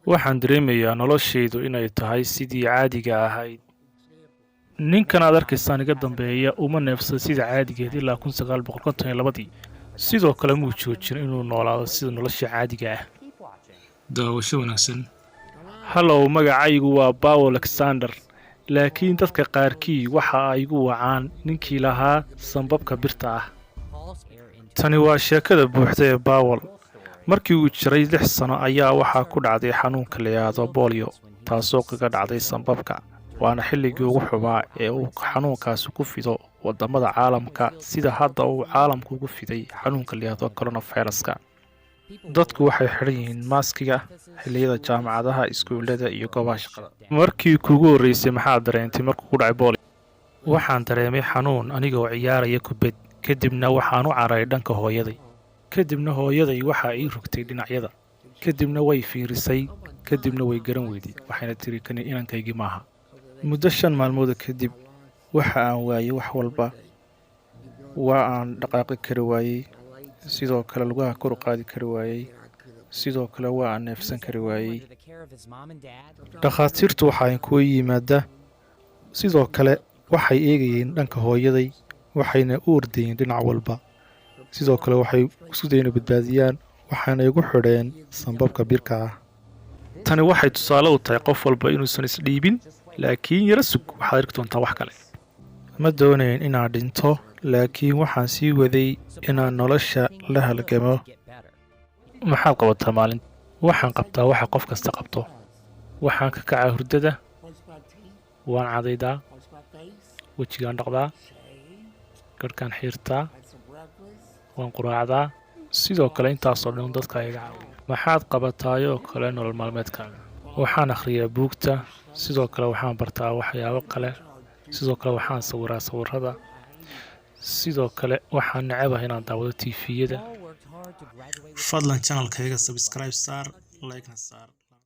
waxaan dareemayaa noloshaydu inay tahay sidii caadiga ahayd. Ninkan aad arkaysaan iga dambeeya uma neefsan sida caadigeed ilaa 1952. Sidoo kale muu joojin inuu noolaado sida nolosha caadiga ah. Daawasho wanaagsan. Hallow, magacaygu waa Paul Alexander, laakiin dadka qaarkii waxa ay igu wacaan ninkii lahaa sanbabka birta ah. Tani waa sheekada buuxda ee Paul. Markii uu jiray 6 sano ayaa waxaa ku dhacday xanuunka la yiraahdo polio, taasoo kaga dhacday sanbabka. waana xilligii ugu xumaa ee uu xanuunkaasi ku fido wadamada caalamka sida hadda uu caalamku ugu fiday xanuunka la yiraahdo coronavirus-ka. dadku waxay xiran yihiin maaskiga xilliyada jaamacadaha, iskuulada iyo goobaha shaqada. Markii kuugu horeysay maxaad dareentay markuu ku dhacay polio? Waxaan dareemay xanuun anigoo ciyaaraya kubad, kadibna waxaan u cararay dhanka hooyaday. kadibna hooyaday waxa ay rugtay dhinacyada. kadibna way fiirisay, kadibna way garan weyday, waxayna tiri kan inankaygii maaha. muddo 5 maalmood kadib waxa aan waayay wax walba. waa aan dhaqaaqi kari waayay, sidoo kale lugaha kor u qaadi kari waayay, sidoo kale waa aan neefsan kari waayay. dhakhaatiirtu waxay ku yimaada sidoo kale waxay eegayeen dhanka hooyaday, waxayna u ordayeen dhinac walba. sidoo kale waxay isku dayeen badbaadiyaan, waxaana igu xidheen sanbabka birka ah. tani waxay tusaale u tahay qof walba inuusan isdhiibin, laakiin yara sug waxaad arki doontaa wax kale. ma doonayn inaan dhinto, laakiin waxaan sii waday inaan nolosha la halgamo. maxaad qabataa maalinta? waxaan qabtaa waxa qof kasta qabto. waxaan ka kacaa hurdada, waan cadaydaa, wejigaan dhaqdaa, garhkaan xiirtaa, waan quraacdaa. sidoo kale intaasoo dhan dadka iga caawiya. maxaad qabataayoo kale nolol maalmeedkaaga? waxaan akhriyaa buugta, sidoo kale waxaan bartaa waxyaabo kale, sidoo kale waxaan sawiraa sawirada, sidoo kale waxaan nacebahay inaan daawado TV-yada. fadlan channelkayga subscribe saar, like na saar.